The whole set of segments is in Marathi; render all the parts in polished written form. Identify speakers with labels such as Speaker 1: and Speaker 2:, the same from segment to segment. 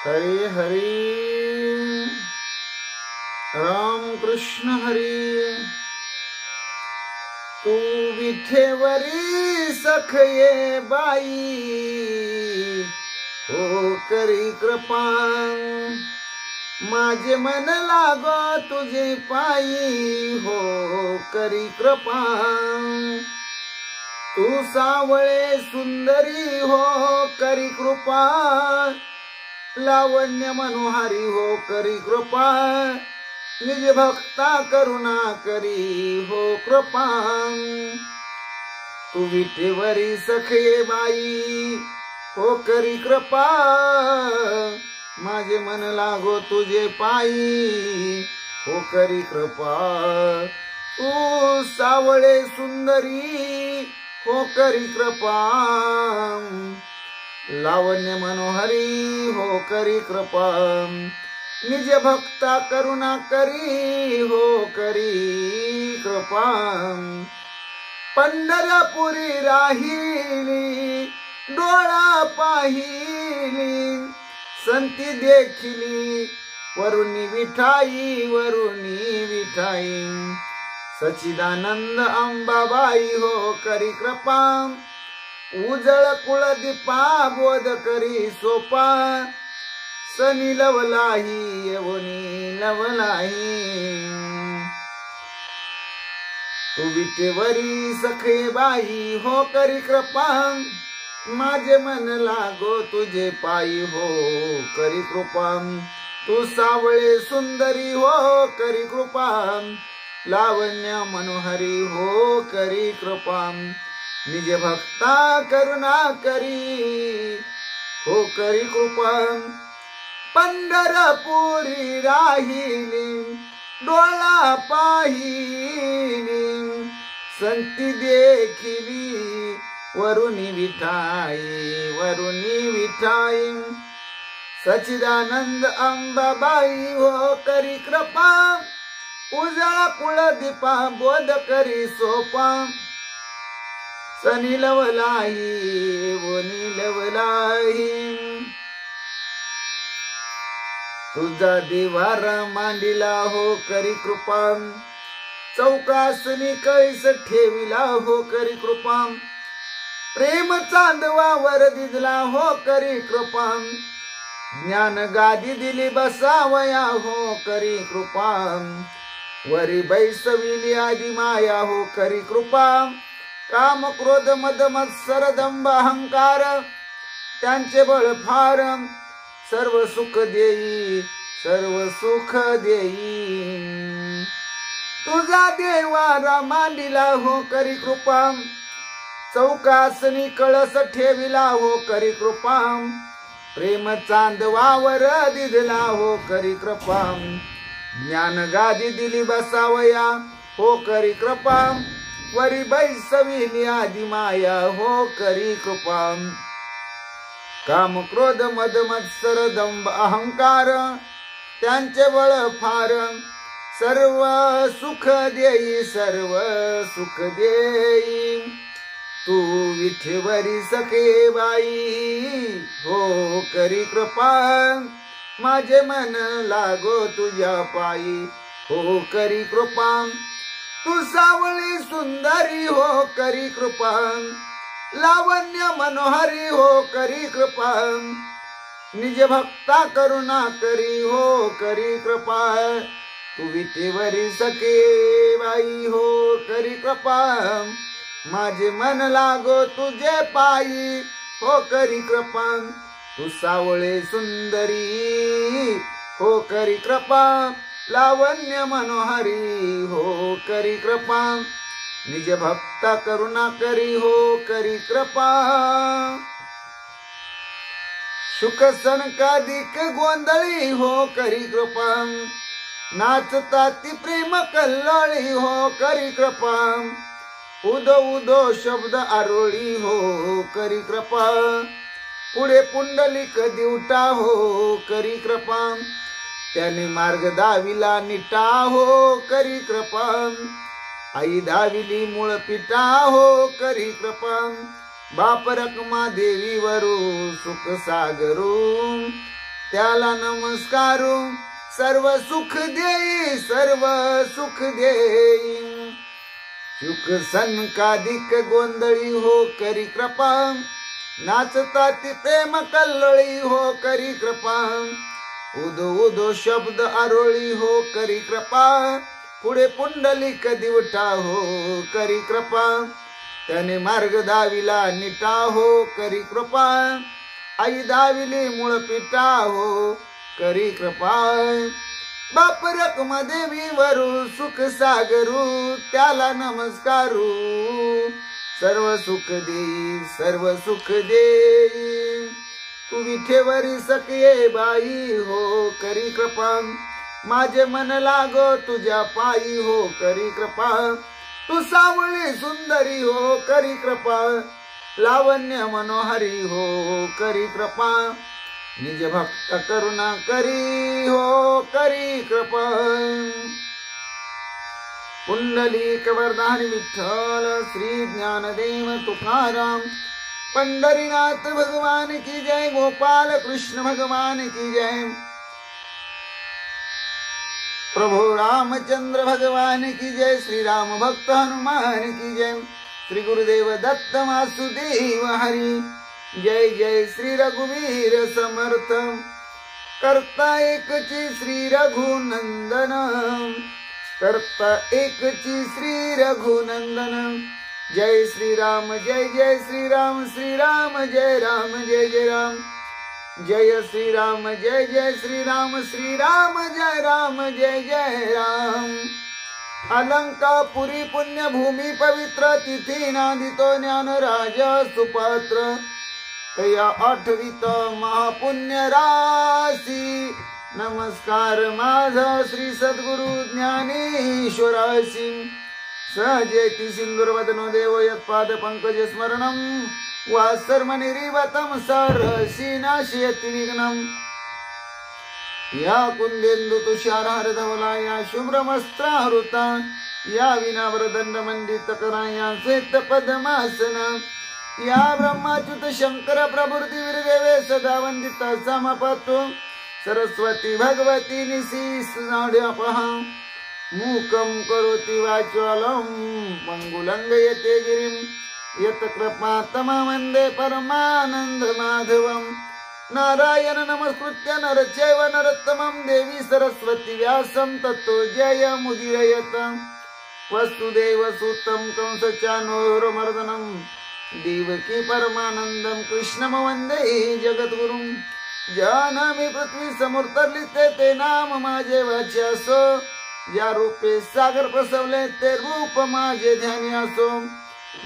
Speaker 1: हरे हरे राम कृष्ण हरी। तू विठेवरी सखये बाई, हो करी कृपा माझे मन लागो तुझे पायी, हो करी कृपा। तू सावळे सुंदरी हो करी कृपा, लावण्य मनोहारी हो करी कृपा। निज भक्ता करुणा करी हो कृपा। तू विठेवरी सखये बाई, हो करी कृपा माझे मन लागो तुझे पायी, हो करी कृपा। तू सावळे सुंदरी हो करी कृपा, लावण्य मनोहरी हो करी कृपा। निज भक्ता करुणा करी हो करी कृपा। पंढरपुरी राहिली डोळा पाहिली, संती देखिली वरुणी विठाई वरुणी विठाई। सच्चिदानंद अंबाबाई हो करी कृपा, उजळ कुळदीपा बोध करी सोपा। सनी लवलाही येवनी लवलाही, तू विठेवरी सखे बाई हो करी कृपा। माझे मन लागो तुझे पायी, हो करी कृपा। तू सावळे सुंदरी हो करी कृपा, लावण्य मनोहरी हो करी कृपा। निज भक्ता करुणा करी हो करी कृपा। पंढरपुरी राहिली डोळा पाहिली, संती देखिली वरुणी विठाई वरुणी विठाई। सच्चिदानंद अंबाबाई हो करी कृपा, उजळा कुळदीपा बोध करी सोपा। सनी लवलाही वनी लवलाही, तुझा दिवारा मांडिला हो करी कृपा। चौकासनी कैस ठेविला हो करी कृपा। प्रेम चांदवावर दिजला हो करी कृपा। ज्ञान गादी दिली बसावया हो करी कृपा। वरी बैसविली आदि माया हो करी कृपा। काम क्रोध मद मत्सर दंभ अहंकार त्यांचे बळ फार, सर्व सुख देई सर्व सुख देई। तुझा देवारा मांडिला हो करी कृपा। चौकासनी कळस ठेविला हो करी कृपा। प्रेम चांदवावर दिदला हो करी कृपा। ज्ञान गादी दिली बसावया हो करी कृपा। वरी बैसविली आदि माया हो करी कृपा। काम क्रोध मद मत्सर दंभ अहंकार त्यांचे बळ फार, सर्व सुख देई सर्व सुख देई। तू विठेवरी सखे बाई हो करी कृपा। माझे मन लागो तुझ्या पायी हो करी कृपा। तू सावळी सुंदरी हो करी कृपा, लावण्य मनोहरी हो करी कृपा। निज भक्ता करुणा करी हो करी कृपा। तू विठेवरी सखे बाई हो करी कृपा। माझे मन लागो तुझे पायी हो करी कृपा। तू सावळे सुंदरी हो करी कृपा, लावण्य मनोहरी हो करी कृपा। निज भक्ता करुणा करी हो करी कृपा। शुक सनकाधिक गोंधळी हो करी कृपा नाचता ती प्रेम कल्लोळी हो करी कृपा उदो उदो शब्द आरोळी हो करी कृपा पुढे पुंडलिक दिवटा हो करी कृपा त्याने मार्ग दाविला निटा हो करी कृपा आई दाविली मूळ पिटा हो करी कृपा बाप रखमा देवी वरू सुख सागरू त्याला नमस्कारू सर्व सुख देई सर्व सुख देई शुक सनकाधिक गोंधळी हो करी कृपा नाचता ती प्रेम कल्लोळी हो करी कृपा उदो उदो शब्द आरोळी हो करी कृपा पुढे पुंडलिक दिवटा हो करी कृपा त्याने मार्ग दाविला निटा हो करी कृपा आई दाविली मूळ पिटा हो करी कृपा बाप रखमा देवी वरू सुख सागरू त्याला नमस्कारू सर्व सुख देई सर्व सुख देई तू विठेवरी सखे बाई हो करी कृपा माझे मन लागो तुझ्या पायी हो करी कृपा तू सावळी सुंदरी हो करी कृपा लावण्य मनोहरी हो करी कृपा निज भक्त करुणा करी हो करी कृपा पुंडलिक वरदान विठ्ठल श्री ज्ञानदेव तुकाराम पंढरीनाथ भगवान की जय गोपाल कृष्ण भगवान की जय प्रभु रामचंद्र भगवान की जय श्री राम भक्त हनुमान की जय श्री गुरुदेव दत्त वासुदेव हरि जय जय श्री रघुवीर समर्थ करता एकची श्री रघुनंदन करता एकची श्री रघुनंदन जय श्री राम जय जय श्री राम जय राम जय जय राम जय श्री राम जय जय श्री राम जय राम जय जय राम अलंकापुरी पुण्यभूमी पवित्र तिथी नांदितो ज्ञानराज सुपात्र तया आठवित महापुण्य राशी नमस्कार माझा श्री सद्गुरु ज्ञानेश्वरासी सहजेति सिंदूरवदनो देव यत्पाद पंकज स्मरणं वासर्मनिरीवतं सरसी नाशयति विघ्नं या कुंदेन्दु तुषारहार धवला या शुभ्रवस्त्राहृता या विनावरदंड मंडित करा या श्वेत पद्मासना या ब्रह्माच्युत शंकर प्रभृती वीरदेवे सदा वंदिता समपतो सरस्वती भगवती निशीस नाड्यापहा मूकं करोति वाचालं मंगुलंगयते गिरिं यत् कृपातमं वन्दे परमानंद माधवं नारायण नमस्कृत्य नरचैव नरोत्तमं देवी सरस्वती व्यासं ततो जयमुदीरयत वसुदेवसुतं कंसचानूरमर्दनं देवकी परमानंदं कृष्णं वन्दे जगद्गुरुं जानमी पृथ्वी समोरतरली ते नाम माझे वाच्यासो ज्या रूपे सागर प्रसवले ते रूप माझे ध्यानी असो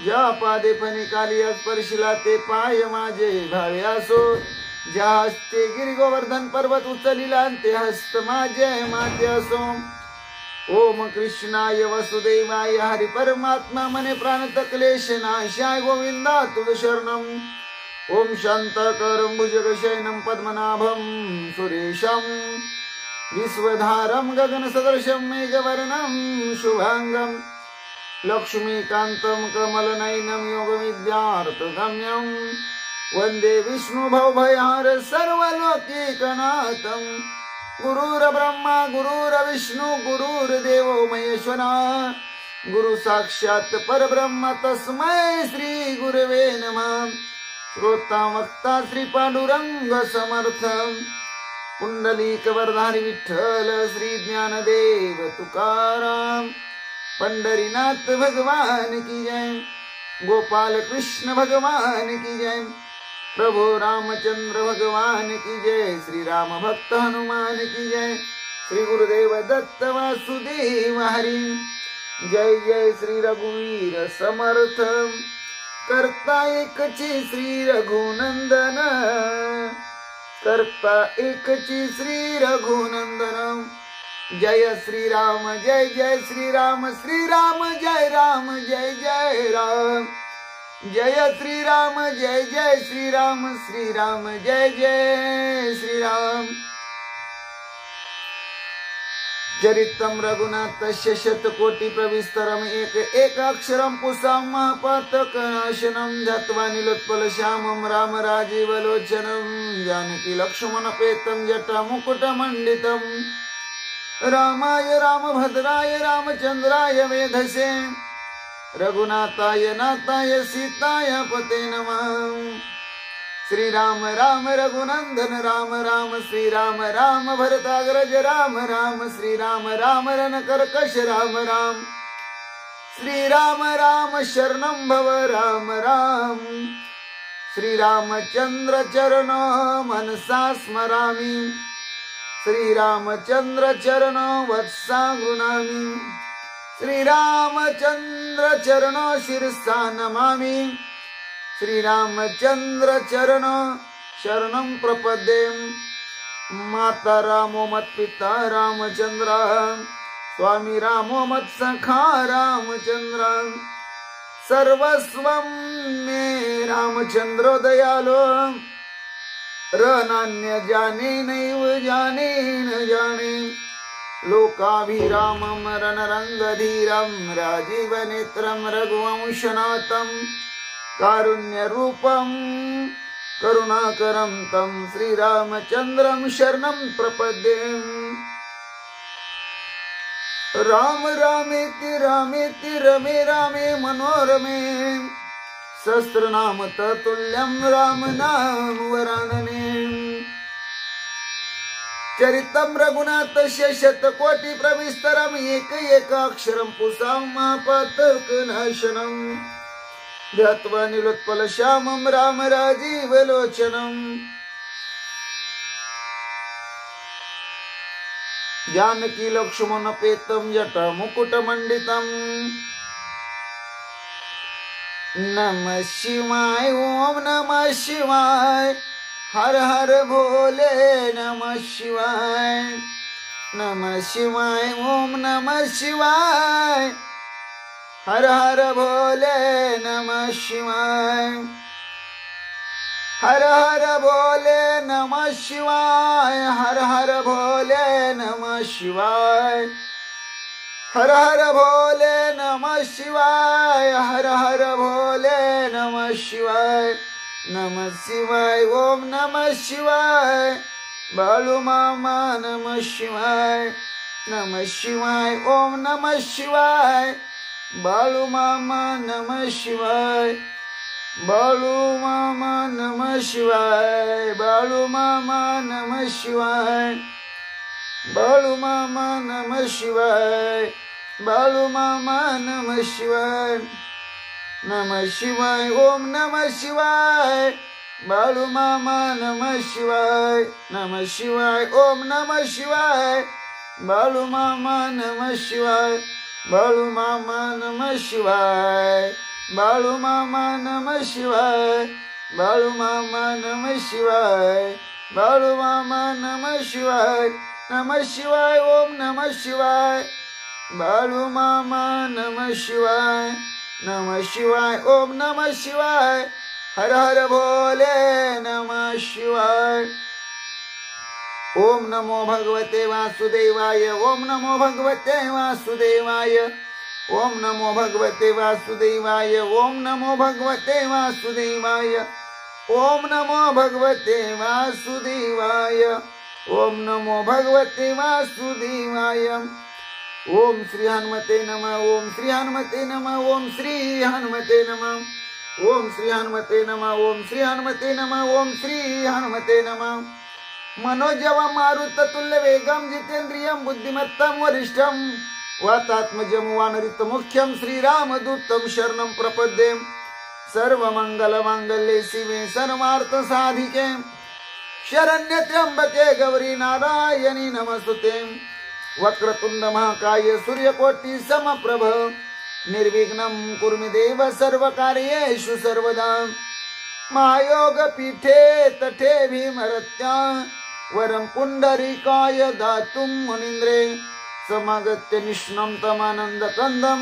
Speaker 1: ज्या पादे फणिकाली स्पर्शिला ते पाय माझे भावे असो ज्या हस्ते गिरी गोवर्धन पर्वत उचलिला ते हस्त माझे माते असो ओम कृष्णाय वसुदेवाय हरि परमात्मा मने प्राणत क्लेश नाशाय गोविंदा तुझ शरणम ओम शांताकारं भुजगशयनं पद्मनाभं सुरेशं विश्वधारं गगनसदृशं मेघवर्णं शुभांगं लक्ष्मीकान्तं कमलनयनं योगविद्यार्थगम्यं वन्दे विष्णुभवभयहर सर्वलोकैकनाथं गुरुर्ब्रह्मा गुरुर्विष्णु गुरुर्देवो महेश्वरा गुरु साक्षात् परब्रह्म तस्मै श्री गुरवे नमः श्रोता वक्ता श्री पांडुरंग समर्थ पुंडलिक वरदानी विठ्ठल श्री ज्ञानदेव तुकाराम पंढरीनाथ भगवान की जय गोपाल कृष्ण भगवान की जय प्रभु रामचंद्र भगवान की जय श्री राम भक्त हनुमान की जय श्री गुरुदेव दत्त वासुदेव हरि जय जय श्री रघुवीर समर्थ करता एकची श्री रघुनंदन करता एकची श्री रघुनंदन। जय श्रीराम जय जय श्रीराम, श्रीराम जय राम जय जय राम। जय श्रीराम जय जय श्रीराम, श्रीराम जय जय श्रीराम। चरितं रघुनाथस्य शतकोटि प्रविस्तरम् एकाक्षरं पुंसां महापातकनाशनं ध्यात्वा नीलोत्पलश्यामं राम राजीवलोचनं जानकी लक्ष्मणपेतं जटामुकुटमण्डितं। रामाय रामभद्राय रामचन्द्राय वेधसे रघुनाथाय नाथाय सीताय पते नमः। श्रीराम राम रघुनंदन राम राम, श्रीराम राम भरताग्रज राम राम, श्रीराम राम रणकर्कश राम राम, श्रीराम राम शरणं भव राम राम। श्रीरामचंद्र चरण मनसा स्मरामि, श्रीरामचंद्र चरण वत्सा गृह्णामि, श्रीरामचंद्र चरण शिरसा नमामि, श्रीरामचंद्र चरण शरणं प्रपद्ये। माता रामो मत्पिता रामचंद्र, स्वामी रामो मत्सखा रामचंद्र, सर्वस्वं मे रामचंद्रो दयालो, रनान्य जाने नैव जाने न जाने। लोकाभिरामं रणरंगधीरं राजीवनेत्रं रघुवंशनाथं, कारुण्यरूपं करुणाकरं तं श्रीरामचन्द्रं शरणं प्रपद्ये। राम रामेति रामेति रमे रामे मनोरमे, सहस्रनाम तत्तुल्यं राम नाम वरानने। चरितं रघुनाथस्य शतकोटि प्रविस्तरम् एकाक्षरं पुंसां महापातकनाशनं ध्यात्वा नीलोत्पलश्यामं राम राजीवलोचनं। जानकी लक्ष्मणपेतं जटामुकुटमण्डितं। नमः शिवाय ओम नमः शिवाय, हर हर भोले नमः शिवाय। नमः शिवाय ओम नमः शिवाय, हर हर भोले नमः शिवाय। हर हर भोले नमः शिवाय, हर हर भोले नमः शिवाय। हर हर भोले नमः शिवाय, हर हर भोले नमः शिवाय। नमः शिवाय ओम नमः शिवाय, बालू मामा नमः शिवाय। नमः शिवाय ओम नमः शिवाय, बालू मामा नमः शिवाय। बालू मामा नमः शिवाय, बालू मामा नमः शिवाय। बालू मामा नमः शिवाय, बालू मामा नमः शिवाय। नमः शिवाय ओम नमः शिवाय, बालू मामा नमः शिवाय। नमः शिवाय ओम नमः शिवाय, बालू मामा नमः शिवाय। बालू मामा नमः शिवाय, बालू मामा नमः शिवाय। बालू मामा नमः शिवाय, बालू मामा नमः शिवाय। नमः शिवाय ओम नमः शिवाय, बालू मामा नमः शिवाय। नमः शिवाय ओम नमः शिवाय, हर हर भोले नमः शिवाय। ओम नमो भगवते वासुदेवाय, ओम नमो भगवते वासुदेवाय। ओम नमो भगवते वासुदेवाय, ओम नमो भगवते वासुदेवाय। ओम नमो भगवते वासुदेवाय, ओम नमो भगवते वासुदेवाय। ओम श्री हनुमते नमः, ओम श्री हनुमते नमः, ओम श्री हनुमते नमः। ओम श्री हनुमते नमः, ओम श्री हनुमते नमः, ओम श्री हनुमते नमः। मनोजवं मारुततुल्य वेगं जितेन्द्रियं बुद्धिमत्तं वरिष्ठं वातात्मजं वानरितमुख्यं श्रीरामदूतं शरणं प्रपद्ये। सर्वमंगलमांगल्ये शिवे सर्वार्थसाधिके शरण्ये त्र्यंबके गौरी नारायणी नमस्तुते। वक्रतुंड महाकाय सूर्यकोटि समप्रभ निर्विघ्नं कुरु मे देव सर्वकार्येषु सर्वदा। महायोग पीठे तठे भीमरत्या वरं पुंडरीकाय दातुं मुनीन्द्रे समागत्य निष्णं तमानन्दकन्दं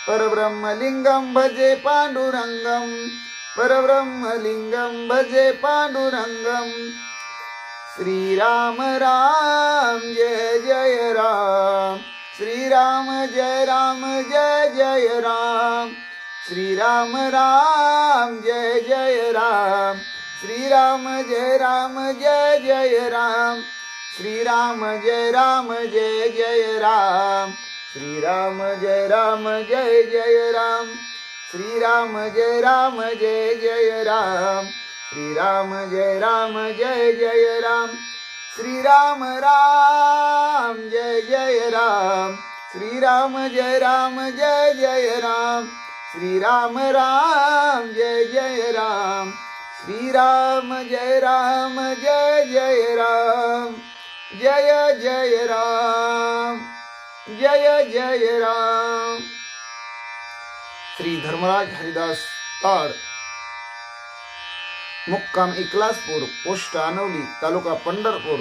Speaker 1: परब्रह्मलिङ्गं भजे पाण्डुरङ्गं परब्रह्मलिङ्गं भजे पाण्डुरङ्गं श्रीराम राम जय जय राम श्रीराम जय राम जय जय राम श्रीराम राम जय जय राम श्रीराम जय राम जय जय राम श्रीराम जय राम जय जय राम श्रीराम जय राम जय जय राम श्रीराम जय राम जय जय राम श्रीराम जय राम जय जय राम श्रीराम राम जय जय राम श्रीराम जय राम जय जय राम श्रीराम राम जय जय राम श्रीराम जय राम जय जय राम जय जय राम जय जय राम। श्री धर्मराज हरिदास ताड मुक्काम इकलासपूर पोस्ट आनवली तालुका पंढरपूर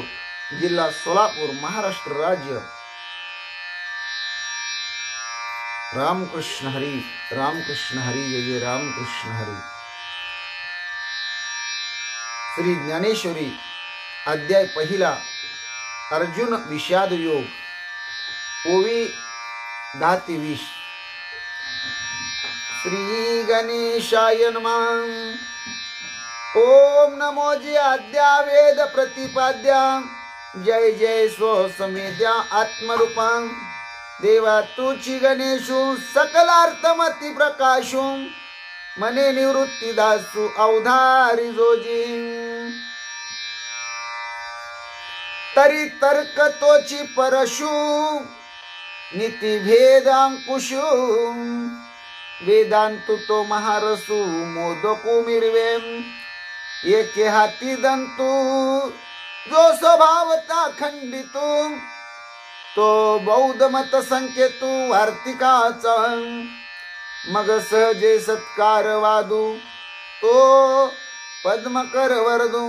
Speaker 1: जिल्हा सोलापूर महाराष्ट्र राज्य। रामकृष्ण हरी जय जय रामकृष्ण हरी। श्री ज्ञानेश्वरी अध्याय पहिला अर्जुन विषाद योग ओवी 10-20। श्री गणेशाय नमः। ओम नमो जय अद्या वेद प्रतिपाद्या जय जय स्व समेद्या आत्मरूपां देवा तुची गणेशु सकलार्थमती प्रकाशु मने निवृत्ती दासु अवधारी जोजी तरी तर्क तोची परशु नीति भेदांकुशु वेदांतु तो महारसु मोदकु मिरवेम एके हाती दंतु जो स्वभावता खंडितु तो बौद्ध मत संकेतु वार्तिकाचा मग सहजे सत्कार वादू तो पद्मकर वरदू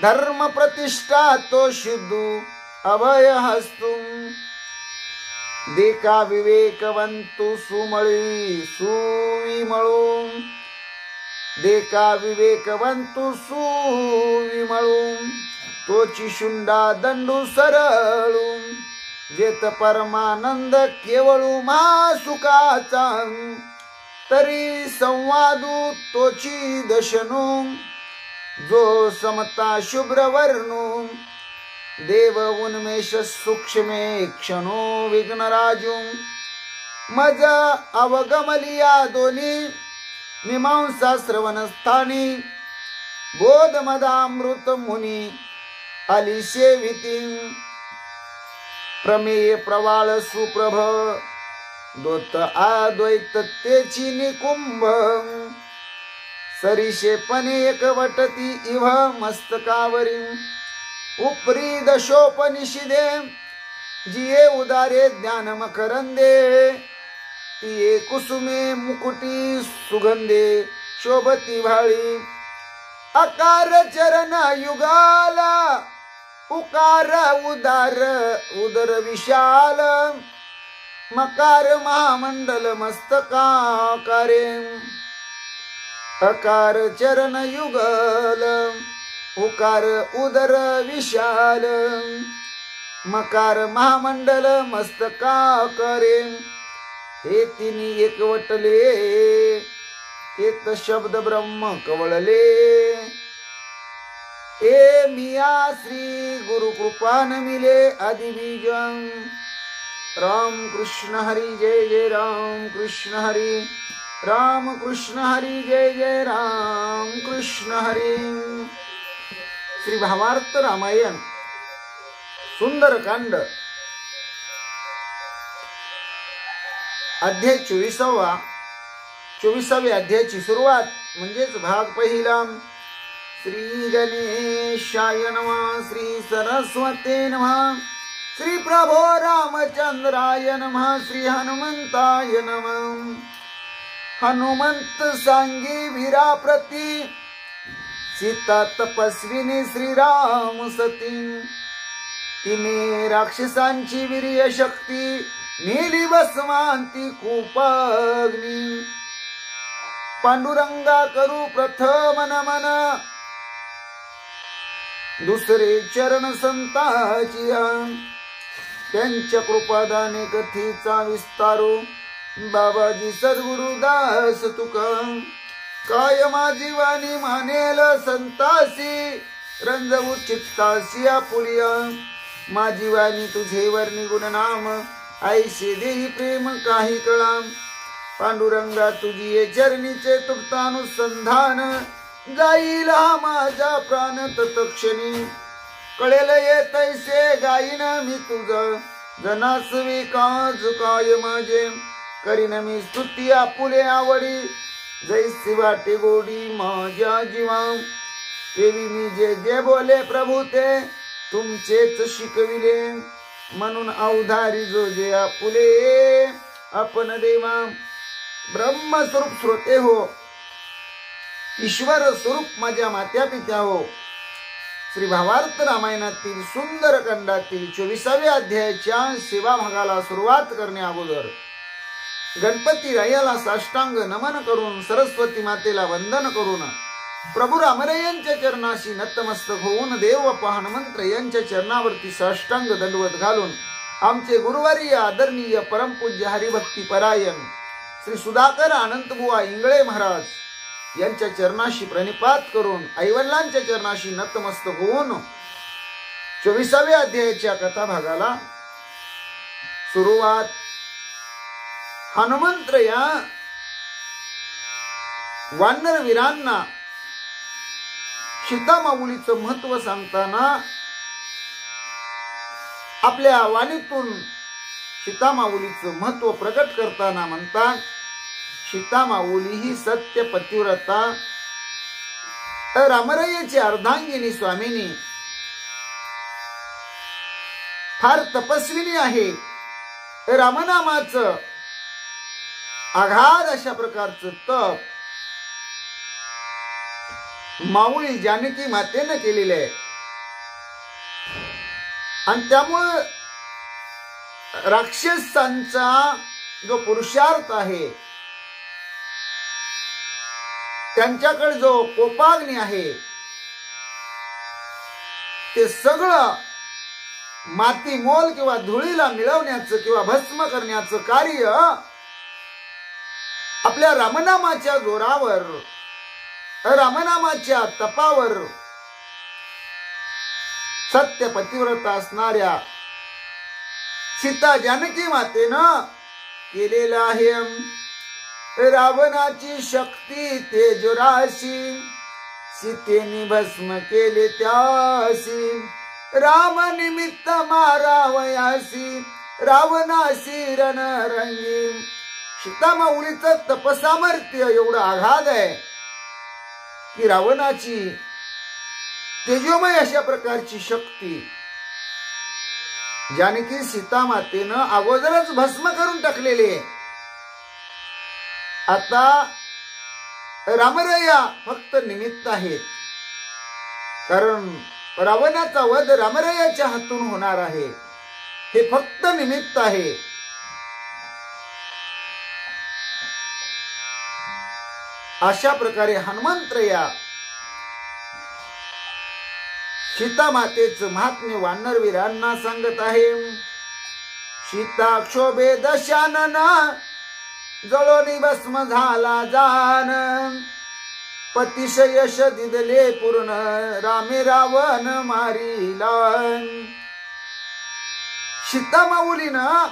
Speaker 1: धर्म प्रतिष्ठा तो शुद्धू अभय हस्तु देका विवेकवंतु सुमळी सुविमळू देका विवेकवंतु सुविमळू तोची शुंडा दंडू सरळू जेत परमानंद केवळू महासुखाचा तरी संवादू तोची दशनू जो समता शुभ्र वर्णू देव उन्मेष सूक्ष्मे क्षणो विघ्नराजू मज अवगमलिया दोनी मीमांसा श्रवण स्थानी बोध मदामृत मुनी आली सेविती प्रमेय प्रवाळ सुप्रभ दोत अद्वैत तेची निकुंभ सरिषेपणे एकवटती इव मस्तकावरी उपरी दशोपनिषदे जिये उदारे ज्ञान मकरंदे तिये कुसुमे मुकुटी सुगंधे शोभती भाळी अकार चरण युगाला उकार उदार उदर विशाल मकार महामंडल मस्तकाकारे अकार चरण युगल उकार उदर विशाल मकार महामंडल मस्तकाकारे हे तिनी एकवटले एक शब्द ब्रह्म कवळले ए मिया श्री गुरु कृपान मिले आदि बीजं राम कृष्ण हरी जय जय राम कृष्ण हरी राम कृष्ण हरी जय जय राम कृष्ण हरी। श्री भावार्थ रामायण सुंदरकांड अध्याय 24व्या अध्यायाची सुरुवात म्हणजेच भाग पहिला। श्री गणेशाय नमः श्री सरस्वते नमः श्री प्रभो रामचंद्राय नमः श्री हनुमंताय नमः। हनुमंत सांगी वीरा प्रती सीता तपस्विनी श्रीराम सती, तिने राक्षसांची वीर्य शक्ती नेली भस्मांती खूपाग्नी, पांडुरंगा करू प्रथम नमन, दुसरे चरण संताची, त्यांच्या कृपादाने कथेचा विस्तारू, बाबाजी सद्गुरुदास तुका, काय माझी वाणी मानेल संतासी, रंजवू चित्तासी आपुलिया, माझी वाणी तुझे वर्णी गुणनाम, ऐसे देही प्रेम काही कळा, पांडुरंगा तुझी ये चरणीचे तुप्तानुसंधान, जाईल हा माझा प्राण तत्क्षणी, कळेल ये तैसे गाईन मी तुझ, जनासवी काज काय माझे, करीन मी स्तुती आपुले आवडी, जैसी वाटे गोडी माझ्या जीवा, तेवी मी जे जे बोले प्रभू ते तुमचेच शिकविले, म्हणून अवधारी जो जे आपुले आपण देवा, ब्रह्मस्वरूप श्रोते हो, ईश्वर स्वरूप माझ्या मात्या पित्या हो. श्री भावार्थ रामायणातील सुंदर खंडातील 24व्या अध्यायाच्या सेवा भागाला सुरुवात करण्या अगोदर गणपती रायाला साष्टांग नमन करून, सरस्वती मातेला वंदन करून, प्रभू रामरायांच्या चरणाशी नतमस्तक होऊन, देवप्पा हनुमंत यांच्या चरणावरती साष्टांग दंडवत घालून, आमचे गुरुवारी आदरणीय परमपूज्य हरिभक्ती परायण श्री सुधाकर अनंतबुवा इंगळे महाराज यांच्या चरणाशी प्रणिपात करून, आईवडिलांच्या चरणाशी नतमस्तक होऊन 24व्या अध्यायाच्या कथा भागाला सुरुवात. हनुमंत या वानर वीरांना सीतामाऊलीचं महत्व सांगताना आपल्या वाणीतून सीतामाऊलीचं महत्व प्रकट करताना म्हणतात, सीतामाऊली ही सत्य पतिव्रता, रामरायाची अर्धांगिनी स्वामिनी, फार तपस्विनी आहे. रामनामाचं आघात अशा प्रकारचं तप माऊली जानकी मातेनं केलेलं आहे, आणि त्यामुळे राक्षसांचा जो पुरुषार्थ आहे, त्यांच्याकडे जो कोपाग्नी आहे, ते सगळं माती मोल किंवा धुळीला मिळवण्याचं किंवा भस्म करण्याचं कार्य आपल्या रामनामाच्या जोरावर, रामनामाच्या तपावर सत्य पतिव्रता असणाऱ्या सीता जानकी मातेनं केलेलं आहे. रावणाची शक्ती तेजोराशी, सीतेने भस्म केले त्यासी, राम निमित्त मारावयासी, रावणाशी रणरंगी. सीतामाऊलीचं तपसामर्थ्य एवढं आघात आहे की रावणाची तेजोमय अशा प्रकारची शक्ती जानकी सीता मातेनं अगोदरच भस्म करून टाकलेली आहे. आता रामराया फक्त निमित्त आहेत, कारण रावणाचा वध रामरायाच्या हातून होणार आहे, हे फक्त निमित्त आहे. अशा प्रकारे हनुमंतराया सीता मातेचं महात्म्य वानर वीरांना सांगत आहे. सीता क्षोभे दशानन, जळोनी भस्म झाला जान, पतिश यश दिदले पूर्ण, रामे रावण मारिला. सीतामाऊलीनं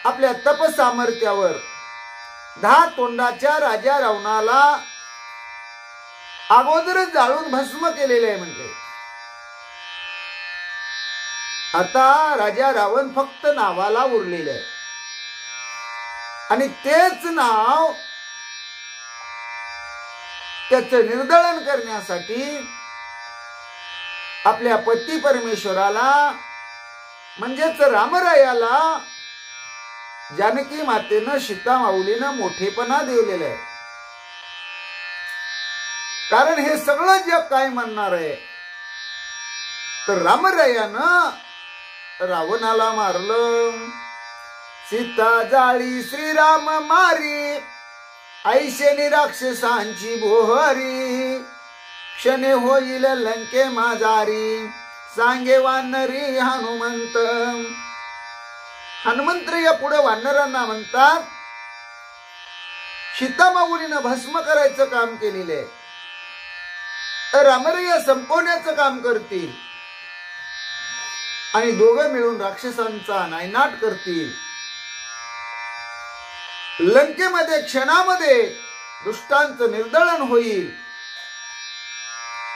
Speaker 1: आपल्या तपसामर्थ्यावर 10 तोंडाच्या राजा रावणाला अगोदरच जाळून भस्म केलेले आहे. म्हणजे आता राजा रावण फक्त नावाला उरलेलं आहे, आणि तेच नाव त्याचं निर्दळन करण्यासाठी आपल्या पती परमेश्वराला म्हणजेच रामरायाला जानकी मातेनं सीता माऊलीनं मोठेपणा दिलेला आहे. कारण हे सगळं जग काय म्हणणार आहे, तर रामरायानं रावणाला मारलं, सीता जाळी श्रीराम मारी, ऐशेनी राक्षसांची बोहरी, क्षणे होईल लंके माझारी, सांगे वानरी हनुमंत. हनुमंत या पुढे वानरांना म्हणतात, सीतामाऊलीनं भस्म करायचं काम केलेलं आहे, रामरया संपवण्याचं काम करतील आणि दोघं मिळून राक्षसांचा नायनाट करतील. लंकेमध्ये क्षणामध्ये दुष्टांचं निर्दळन होईल,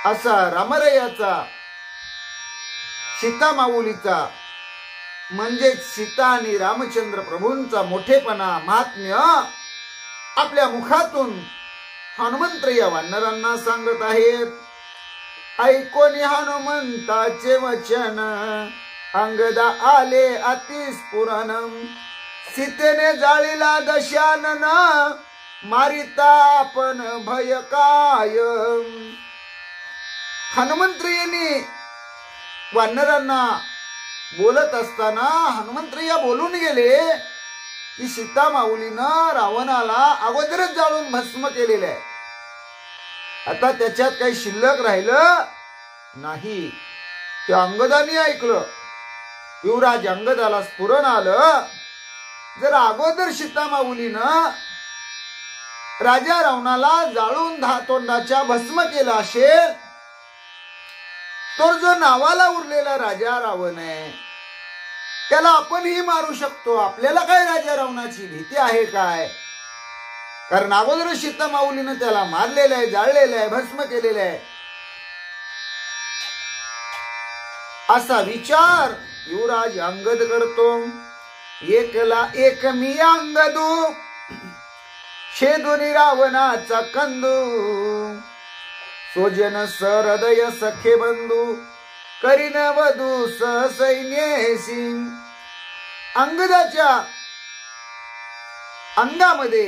Speaker 1: असा रामरयाचा, सीतामाऊलीचा म्हणजे सीता आणि रामचंद्र प्रभूंचा मोठेपणा, महात्म्य आपल्या मुखातून हनुमंत या वानरांना सांगत आहेत. ऐकोनी हनुमंताचे वचन, अंगदा आले अतिस्फुरण, सीतेने जाळीला दशानन, मारिता आपण भय काय. हनुमंत यांनी वानरांना बोलत असताना हनुमंतराया बोलून गेले की सीता माऊलीनं रावणाला अगोदरच जाळून भस्म केलेलं आहे, आता त्याच्यात काही शिल्लक राहिलं नाही. ते अंगदाने ऐकलं, युवराज अंगदाला स्फुरण आलं, जर अगोदर सीता माऊलीनं राजा रावणाला जाळून 10 तोंडाच्या भस्म केला असेल, तर जो नावाला उरलेला राजा रावण आहे त्याला आपणही मारू शकतो. आपल्याला काय राजा रावणाची भीती आहे काय? कारण अगोदर सीता माऊलीनं त्याला मारलेलं आहे, जाळलेलं आहे, भस्म केलेलं आहे. असा विचार युवराज अंगद करतो. एकला एक मी अंगदू, छेदुनी रावणाचा कंदू, सोजन सहृदय सखे बंधू, करीन वधू सैन्येसी. अंगदाच्या अंगामध्ये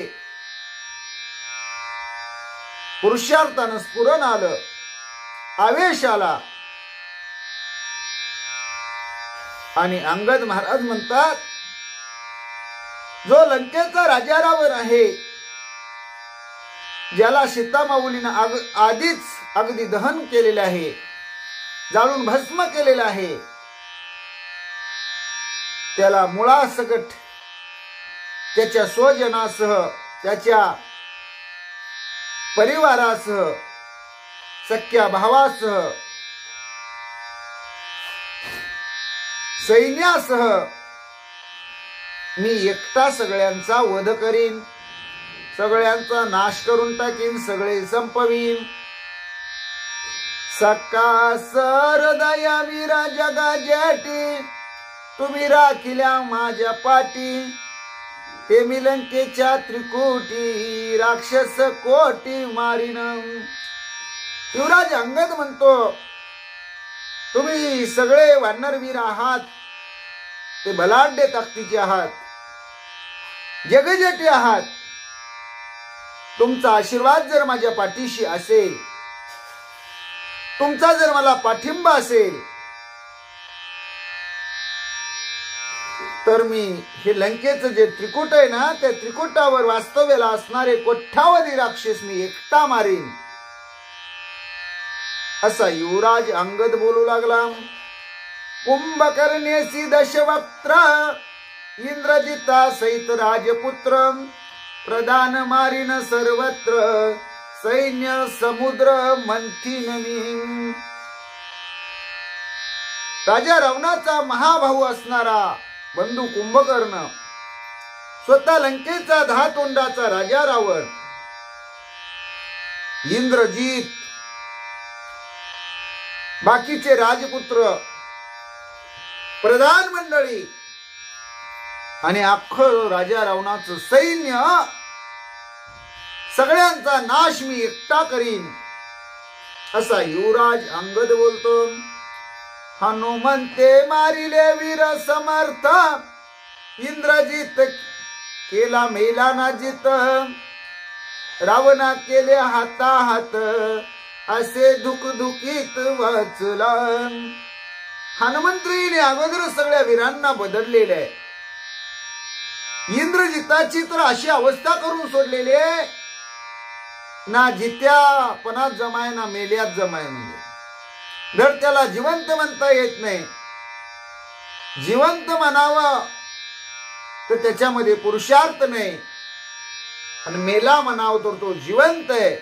Speaker 1: पुरुषार्थानं स्फुरण आलं, आवेश आला आणि अंगद महाराज म्हणतात, जो लंकेचा राजा रावण आहे, ज्याला सीता माऊलीनं आधीच अगदी दहन केलेलं आहे, जाळून भस्म केलेलं आहे, त्याला मुळासकट त्याच्या स्वजनासह, त्याच्या परिवारासह, सख्या भावासह, सैन्यासह मी एकटा सगळ्यांचा वध करीन, सगळ्यांचा नाश करून टाकीन, सगळे संपवीन. सक्का सहृदया वीरा जगा जेटी, तुम्ही राखिल्या माझ्या पाठी, ते मी लंकेच्या त्रिकुटी, राक्षस कोटी मारीन. युवराज अंगद म्हणतो, तुम्ही सगळे वानरवीर आहात, ते बलाढ्य ताकदीचे आहात, जगजेटी आहात. तुमचा आशीर्वाद जर माझ्या पाठीशी असेल, तुमचा जर मला पाठिंबा असेल, तर मी हे लंकेचं जे त्रिकुट आहे ना, त्या त्रिकुटावर वास्तव्याला असणारे कोट्यावधी राक्षस मी एकटा मारीन. असा युवराज अंगद बोलू लागला. कुंभकर्णेसी दशवक्त्र, इंद्रजिता सहित राजपुत्र, प्रधान मारीन सर्वत्र, सैन्य समुद्र मंथीन मी. राजा रावणाचा महाभाऊ असणारा बंधू कुंभकर्ण, स्वतः लंकेचा 10 तोंडाचा राजा रावण, इंद्रजित, बाकीचे राजपुत्र, प्रधान मंडळी आणि अख्खं राजा रावणाचं सैन्य, सगळ्यांचा नाश मी एकटा करीन. असा युवराज अंगद बोलतो. हनुमंते मारिले वीर समर्थ, इंद्रजित केला मेला ना जित, रावणा केले हाता हात, असे धुकधुकीत वाचला. हनुमंत्रीने अगोदर सगळ्या वीरांना बदललेले आहे. इंद्रजिताची तर अशी अवस्था करून सोडलेली आहे, ना जित्यापणात जमाय ना मेल्यात जमाय. म्हणजे जर त्याला जिवंत म्हणता येत नाही, जिवंत म्हणावं तर त्याच्यामध्ये पुरुषार्थ नाही, आणि मेला म्हणावं तर तो जिवंत आहे.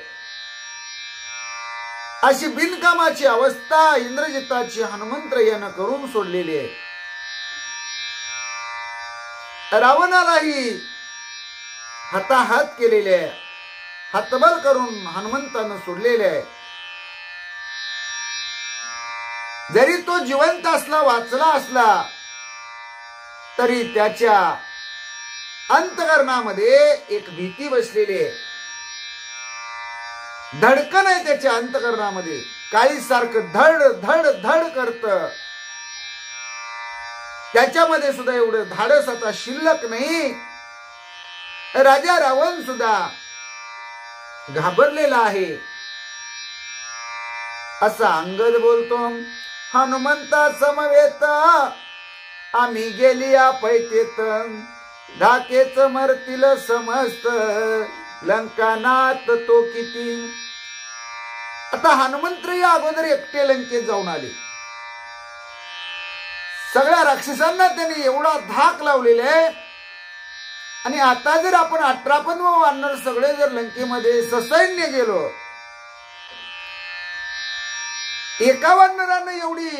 Speaker 1: अशी बिनकामाची अवस्था इंद्रजिताची हनुमंत यानं करून सोडलेली आहे. रावणालाही हाताहात केलेले आहे, हातबल करून हनुमंतानं सोडलेले आहे. जरी तो जिवंत असला, वाचला असला, तरी त्याच्या अंतकरणामध्ये एक भीती बसलेली आहे. धडकन आहे त्याच्या अंतकरणामध्ये, काही सारखं धड धड धड करत. त्याच्यामध्ये सुद्धा एवढं धाडस आता शिल्लक नाही. राजा रावण सुद्धा घाबरलेला आहे. असा अंगद बोलतो. हनुमंता समवेत आम्ही गेली पैतेत, धाकेच मरतील समस्त लंकानाथ तो किती. आता हनुमंत या अगोदर एकटे लंकेत जाऊन आले. सगळ्या राक्षसांना त्यांनी एवढा धाक लावलेला आहे. आणि आता जर आपण 18 वानर सगळे जर लंकेमध्ये ससैन्य गेलो, एका वानरानं एवढी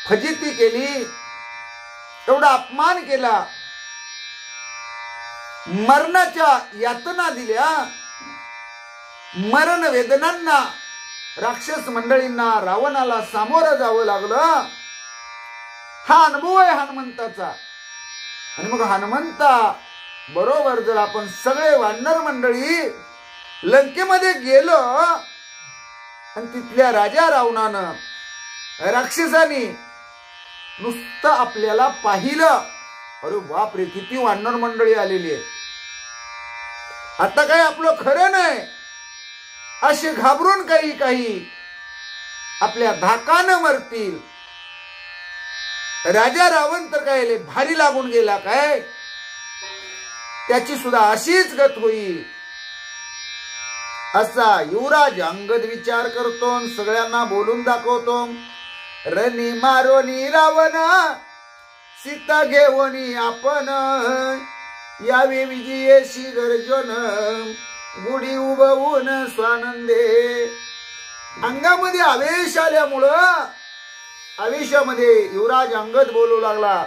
Speaker 1: फजिती केली, एवढा अपमान केला, मरणाच्या यातना दिल्या, मरण वेदनांना राक्षस मंडळींना, रावणाला सामोरं जावं लागलं. हा अनुभव आहे हनुमंताचा. आणि मग हनुमंता बरोबर जर आपण सगळे वानर मंडळी लंकेमध्ये गेलो, आणि तिथल्या राजा रावणानं, राक्षसांनी नुसतं आपल्याला पाहिलं, अरे बाप रे, किती वानर मंडळी आलेली आहे, आता काय आपलं खरं नाही, असे घाबरून काही काही आपल्या धाकानं मरतील. राजा रावण तर काय भारी लागून गेला काय, त्याची सुद्धा अशीच गत होईल असा युवराज अंगद विचार करतो. सगळ्यांना बोलून दाखवतो. रणी मारोनी रावण सीता घेवनी आपण, यावे विजयेशी गर्जन गुढी उभवून स्वानंदे. अंगामध्ये आवेश आल्यामुळं आवेशामध्ये युवराज अंगद बोलू लागला,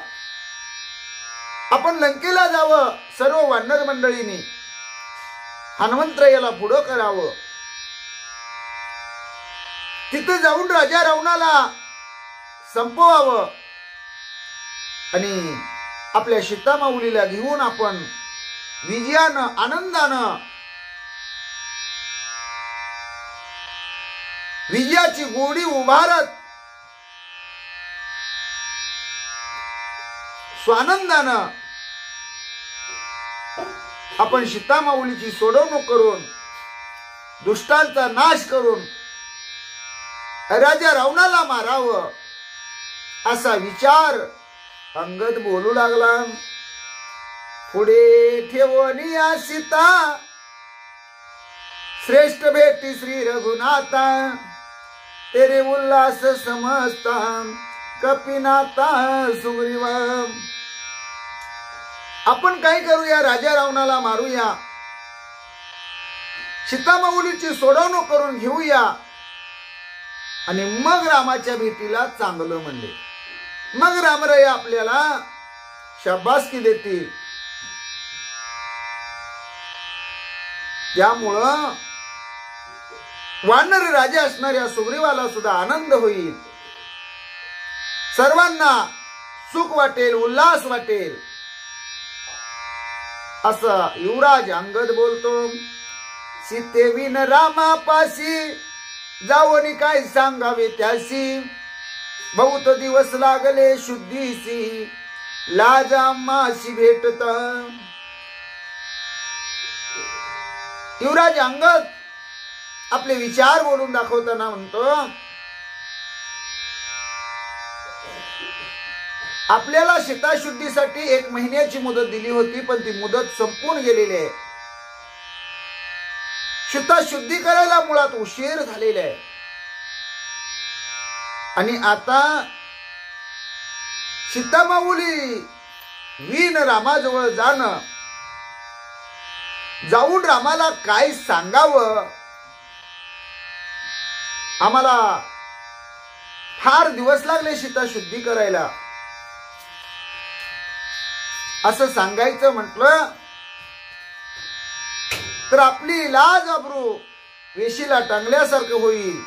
Speaker 1: आपण लंकेला जावं. सर्व वानर मंडळींनी हनुमंतरायाला पुढं करावं. तिथे जाऊन राजा रावणाला संपवावं आणि आपल्या सीतामाऊलीला घेऊन आपण विजयानं, आनंदानं, विजयाची गोडी उभारत स्वानंदानं आपण सीतामाऊलीची सोडवणूक करून, दुष्टांचा नाश करून राजा रावणाला मारावं असा विचार अंगद बोलू लागला. पुढे ठेवणी सीता श्रेष्ठ भेटी श्री रघुनाथा, तेरे उल्लास समजता कपिनाथा सुग्रीव. आपण काय करूया, राजा रावणाला मारूया, सीतामाऊलीची सोडवणूक करून घेऊया, आणि मग रामाच्या भेटीला चांगलं म्हणले. मग रामराय आपल्याला शाबासकी देतील. त्यामुळं वानर राजा असणाऱ्या सुग्रीवाला सुद्धा आनंद होईल, सर्वांना सुख वाटेल, उल्हास वाटेल असं युवराज अंगद बोलतो. सीतेविन रामापाशी जावनी काय सांगावे त्यासी, बहुत दिवस लागले शुद्धीसी लाजा माशी भेटत. युवराज अंगद आपले विचार बोलून दाखवताना म्हणतो, आपल्याला शीताशुद्धीसाठी 1 महिन्याची मुदत दिली होती, पण ती मुदत संपून गेलेली आहे. शीताशुद्धी करायला मुळात उशीर झालेला आहे. आणि आता सीतामाऊली वीण रामाजवळ जाऊन रामाला काय सांगावं, आम्हाला फार दिवस लागले शीताशुद्धी करायला, असं सांगायचं म्हटलं तर आपली लाज आबरू वेशीला टांगल्यासारखं होईल,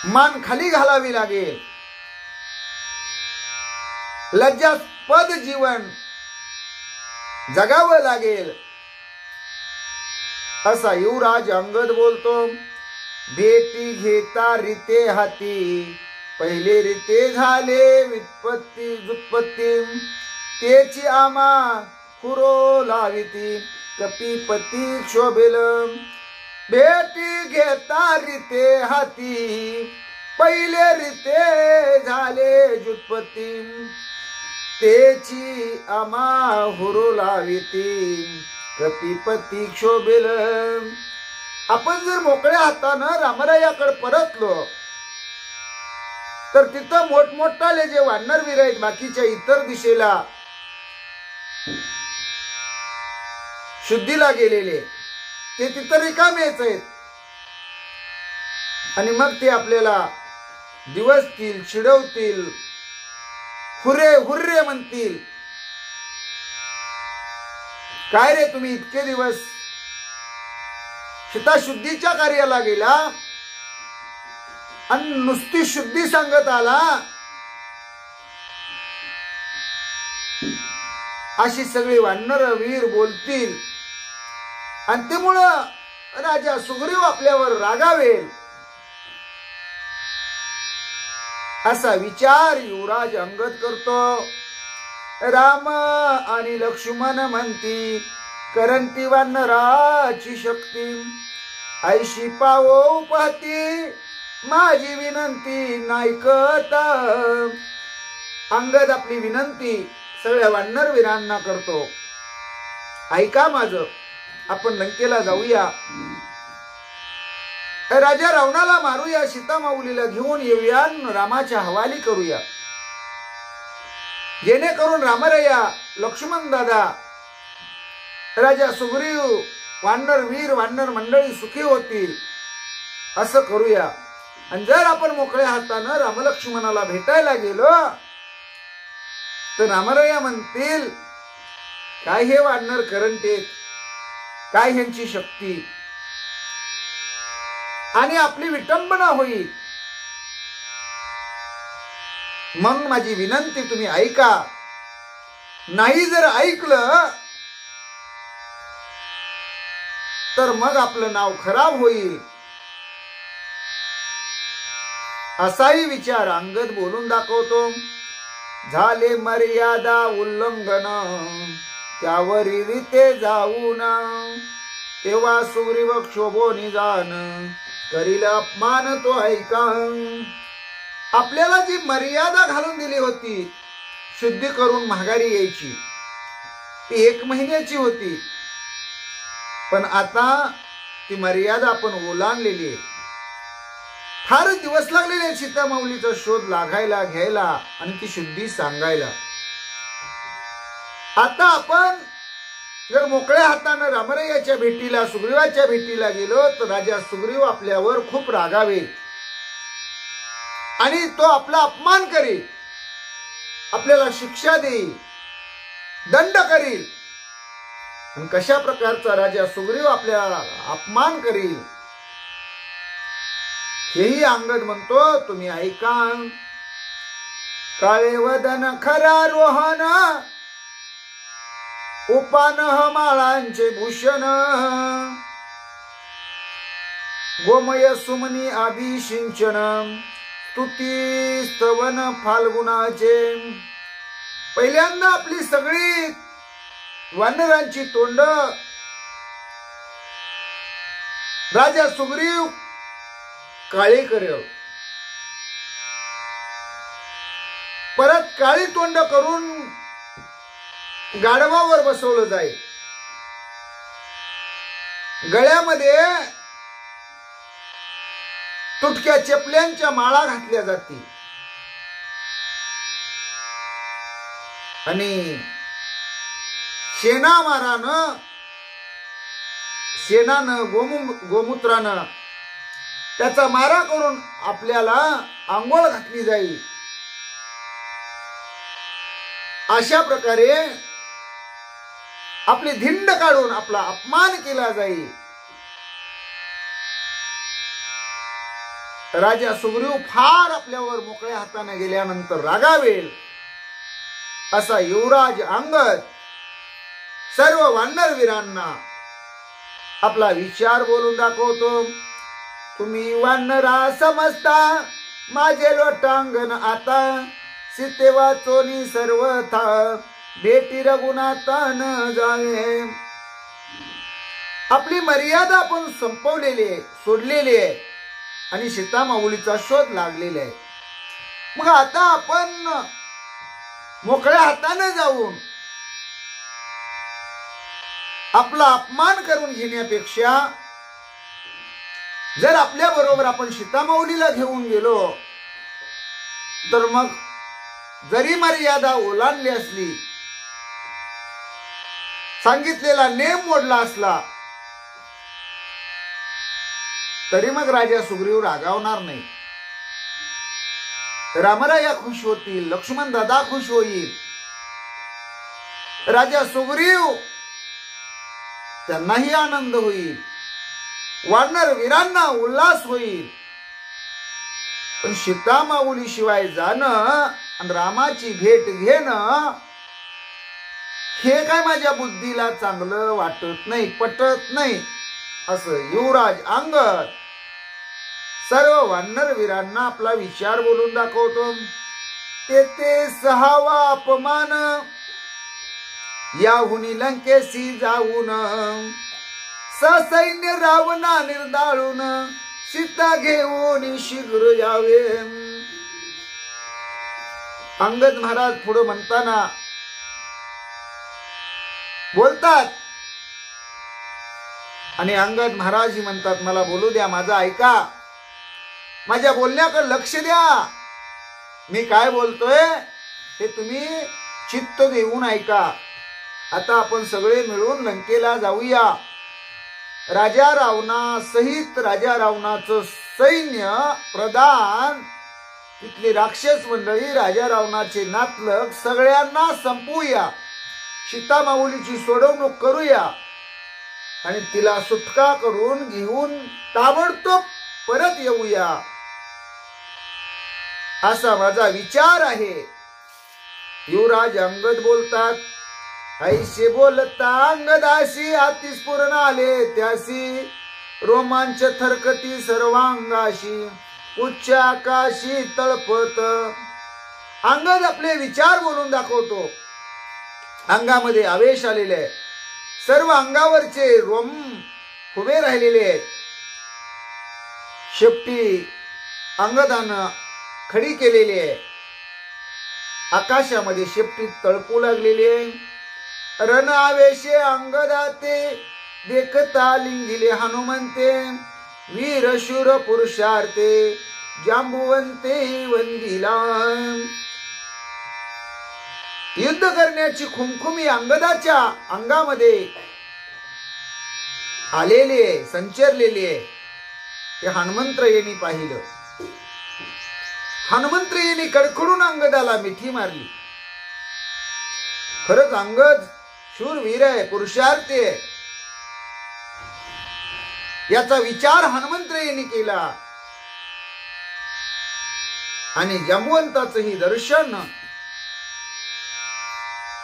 Speaker 1: मान खाली घालावी लागेल, लज्जास्पद जीवन जगावं लागेल, असा युवराज अंगद बोलतो. भेटी घेता रीते हाती, पहिले रीते झाले व्युत्पत्ती, तेची आमा खुरो लाविती, कपीपती क्षोभेल. भेटी घेता रीते हाती, पहिले रीते झाले व्युत्पत्ती, तेची आमा हुरो लाविती, कपीपती क्षोभेल. आपण जर मोकळ्या हातानं रामरायाकडे परतलो तर तिथं मोठमोठाले जे वानरवीर आहेत बाकीच्या इतर दिशेला शुद्धीला गेलेले, ते तिथं रिकामेच आहेत. आणि मग ते आपल्याला दिवसतील, चिडवतील, हुर्रे हुर्रे म्हणतील, काय रे तुम्ही इतके दिवस शीताशुद्धीच्या कार्याला गेला आणि नुसती शुद्धी सांगत आला, अशी सगळी वानर वीर बोलतील. आणि त्यामुळं राजा सुग्रीव आपल्यावर रागावेल, असा विचार युवराज अंगद करतो. राम आणि लक्ष्मण म्हणती, करंती वानराची शक्ती, ऐशी पावो पाहती, माझी विनंती नायकत. अंगद आपली विनंती सगळ्या वानरवीरांना करतो, ऐका माझं, आपण लंकेला जाऊया, राजा रावणाला मारूया, सीतामाऊलीला घेऊन येऊया, रामाच्या हवाली करूया, जेणेकरून रामराया, लक्ष्मण दादा, राजा सुग्रीव, वानर वीर, वानर मंडळी सुखी होतील, असं करूया. आणि जर आपण मोकळ्या हातानं रामलक्ष्मणाला भेटायला गेलो तर रामराया म्हणतील, काय हे वानर करंटेत, काय ह्यांची शक्ती, आणि आपली विटंबना होईल. म्हणून माझी विनंती तुम्ही ऐका, नाही जर ऐकलं तर मग आपलं नाव खराब होईल, असाही विचार अंगद बोलून दाखवतो. झाले मर्यादा उल्लंघन, त्यावरी रीते जाऊन, तेव्हा सुग्रीव क्षोभोनी जाण, करील अपमान तो ऐका. आपल्याला जी मर्यादा घालून दिली होती शुद्धी करून माघारी यायची, ती 1 महिन्याची होती, पण आता ती मर्यादा आपण ओलांडलेली आहे. फारच दिवस लागलेले सीतामाऊलीचा शोध लागायला, घ्यायला आणि ती शुद्धी सांगायला. आता आपण जर मोकळ्या हातानं रामरायाच्या भेटीला, सुग्रीवाच्या भेटीला गेलो तर राजा सुग्रीव आपल्यावर खूप रागावेल आणि तो आपला अपमान करेल, आपल्याला शिक्षा देईल, दंड करील. आणि कशा प्रकारचा राजा सुग्रीव आपल्याला अपमान करील हेही अंगद म्हणतो, तुम्ही ऐका. काळे वदन खरा रोहन, उपानह माळांचे भूषण, गोमय सुमनी अभिषिंचन, स्तुती स्तवन फाल्गुनाचे. पहिल्यांदा आपली सगळी वानरांची तोंड राजा सुग्रीव काळे करेल, परत काळी तोंड करून गाढवावर बसवलं जाईल. गळ्यामध्ये तुटक्या चपल्यांच्या माळा घातल्या जातील आणि शेणानं गोमूत्रानं त्याचा मारा करून आपल्याला आंघोळ घातली जाईल. अशा प्रकारे आपली धिंड काढून आपला अपमान केला जाईल. राजा सुग्रीव फार आपल्यावर मोकळ्या हाताने गेल्यानंतर रागावेल असा युवराज अंगद सर्व वानरवीरांना आपला विचार बोलून दाखवतो. तुम्ही वानरा समजता माझे लोटांगण आता, सीते वाचोनी सर्वथा भेटी रघुनाथा न जावे. आपली मर्यादा आपण संपवलेली आहे, सोडलेली आहे आणि सीता माऊलीचा शोध लागलेला आहे. मग आता आपण मोकळ्या हाताने जाऊन आपला अपमान करून घेण्यापेक्षा जर आपल्या बरोबर आपण सीता माऊलीला घेऊन गेलो तर मग जरी मर्यादा ओलांडली असली, सांगितलेला नेम मोडला असला तरी मग राजा सुग्रीव रागावणार नाही. रामराया खुश होतील, लक्ष्मण दादा खुश होईल, राजा सुग्रीव त्यांनाही आनंद होईल, वानर वीरांना उल्हास होईल. पण सीता माऊली शिवाय जाणं आणि रामाची भेट घेणं हे काय माझ्या बुद्धीला चांगलं वाटत नाही, पटत नाही असं युवराज अंगद सर्व वानर वीरांना आपला विचार बोलून दाखवतो. ते सहावा अपमान याहुनी लंकेशी जाऊन, ससैन्य रावणा निर्दाळून सीता घेऊन शीघ्र यावे. अंगद महाराज पुढे म्हणताना बोलतात आणि अंगद महाराज ही म्हणतात, मला बोलू द्या, माझा ऐका, माझ्या बोलण्याकडे लक्ष द्या, मी काय बोलतोय हे तुम्ही चित्त देऊन ऐका. आता आपण सगळे मिळून लंकेला जाऊया. राजा रावणा सहित राजा रावणाचं सैन्य प्रधान, तिथली राक्षस मंडळी, राजा रावणाचे नातलग सगळ्यांना संपवूया, सीता माऊलीची सोडवणूक करूया आणि तिला सुटका करून घेऊन ताबडतोब परत येऊया असा माझा विचार आहे. युवराज अंगद बोलतात, ऐसे बोलता अंगदाशी अतिस्फुरण आले त्यासी, रोमांच थरकती सर्वांगाशी, उच्च आकाशी तळपत. अंगद आपले विचार बोलून दाखवतो. अंगामध्ये आवेश आलेले आहे, सर्व अंगावरचे रोम उभे राहिलेले आहेत. शेपटी अंगदानं खडी केलेली आहे, आकाशामध्ये शेपटी तळपू लागलेली आहे. रण आवेशे अंगदाते देखता लिंगिले हनुमंते, वीर शूर पुरुषार्थे जांबुवंते वंदिला. युद्ध करण्याची खुमखुमी अंगदाच्या अंगामध्ये आलेली आहे, संचरलेली आहे. हे हनुमंतरायांनी पाहिलं. हनुमंतरायांनी कडकडून अंगदाला मिठी मारली. खरंच अंगद शूरवीर आहे, पुरुषार्थी आहे, याचा विचार हनुमंतरायांनी केला आणि जांबुवंताचंही दर्शन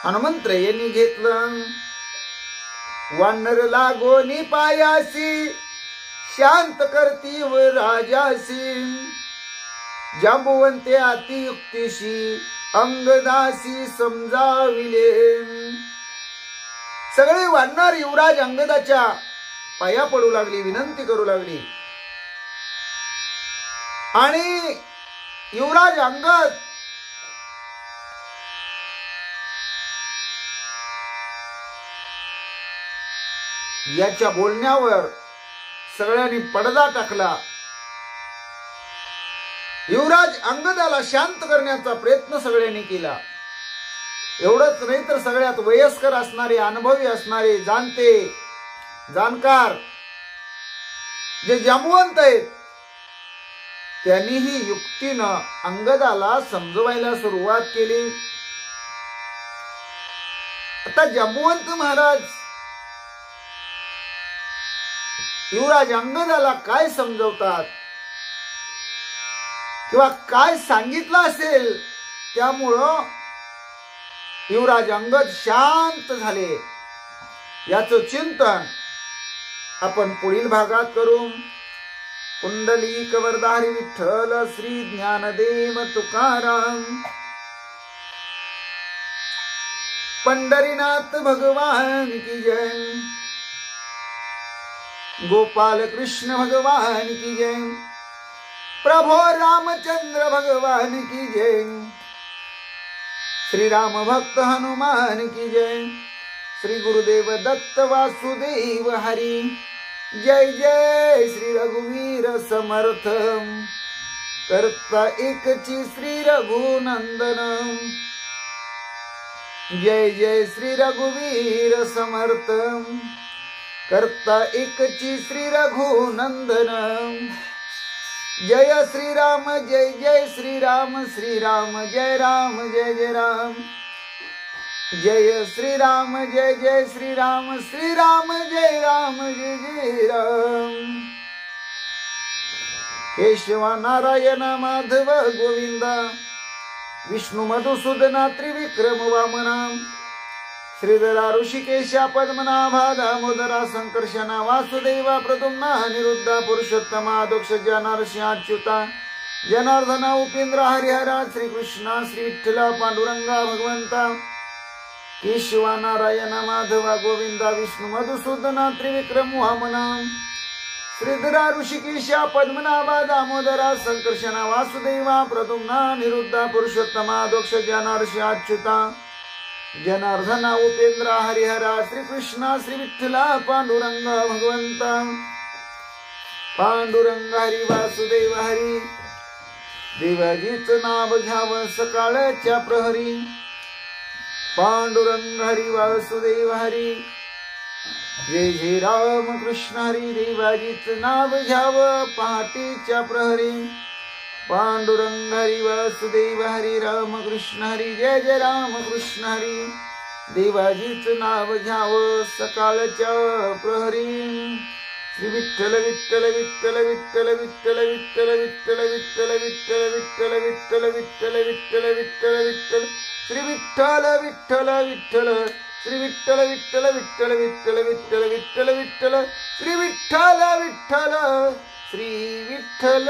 Speaker 1: हनुमंतरायांनी घेतलं. वानर लागोनी पायासी, शांत करती व राजासी, जांबुवंते अतियुक्तीशी अंगदासी समजाविले. सगळे वानर युवराज अंगदाच्या पाया पडू लागली, विनंती करू लागली. आणि युवराज अंगद याच्या बोलण्यावर सगळ्यांनी पडदा टाकला. युवराज अंगदाला शांत करण्याचा प्रयत्न सगळ्यांनी केला. एवढंच नाही तर सगळ्यात वयस्कर असणारे, अनुभवी असणारे, जाणकार जे जांबुवंत आहेत त्यांनीही युक्तीनं अंगदाला समजवायला सुरुवात केली. आता जांबुवंत महाराज युवराज अंगदाला काय समजवतात किंवा काय सांगितलं असेल, त्यामुळं युवराज अंगद शांत झाले. याचं चिंतन आपण पुढील भागात करू. पुंडलिक वरदारी विठ्ठल श्री ज्ञानदेव तुकाराम. पंढरीनाथ भगवान की जय. गोपाल कृष्ण भगवान की जय. प्रभो रामचंद्र भगवान की जय. श्री राम भक्त हनुमान की जय. श्री गुरुदेव दत्त वासुदेव हरी. जय जय श्री रघुवीर समर्थ. करता एकची श्री रघुनंदन. जय जय श्री रघुवीर समर्थ. करता एकची श्री रघुनंदन. जय श्रीराम जय जय श्रीराम. श्रीराम जय राम जय जय राम. जय श्रीराम जय जय श्रीराम. श्रीराम जय राम जय जय राम. केशवा नारायण माधव गोविंदा. विष्णु मधुसूदना त्रिविक्रम वामना. श्रीधरा ऋषिकेशा पद्मनाभा दामोदरा संकर्षणा वासुदेवा प्रद्युम्ना अनिरुद्धा पुरुषोत्तमा दोक्ष जनार्षा अच्युता जनार्दना उपेंद्र हरिहरा. श्रीकृष्णा श्री विठ्ठला पांडुरंगा भगवंता. केशवा नारायण माधवा गोविंदा. विष्णु मधुसूदना त्रिविक्रम वामना. श्रीधरा ऋषिकेशा पद्मनाभा दामोदरा संकर्षणा वासुदेवा प्रद्युम्ना अनिरुद्धा पुरुषोत्तमा दोक्ष जनार्षा अच्युता जनार्दना उपेंद्र हरिहरा. श्रीकृष्णा श्री विठ्ठला पांडुरंगा भगवंता. पांडुरंग हरी वासुदेव हरी. देवाजीच नाव घ्यावं सकाळच्या प्रहरी. पांडुरंग हरी वासुदेव हरी. जय जय राम कृष्ण हरी. देवाजीच नाव घ्यावं पहाटेच्या प्रहरी. पांडुरंग हरी वासुदेव हरी. राम कृष्ण हरी. जय जय राम कृष्ण हरी. देवाजीच नाव घ्यावं सकाळच्या प्रहरी. श्री विठ्ठल विठ्ठल विठ्ठल विठ्ठल विठ्ठल विठ्ठल विठ्ठल विठ्ठल विठ्ठल विठ्ठल विठ्ठल विठ्ठल विठ्ठल विठ्ठल विठ्ठल. श्री विठ्ठल विठ्ठल विठ्ठल. श्री विठ्ठल विठ्ठल विठ्ठल विठ्ठल विठ्ठल विठ्ठल विठ्ठल. श्री विठ्ठल विठ्ठल. श्री विठ्ठल.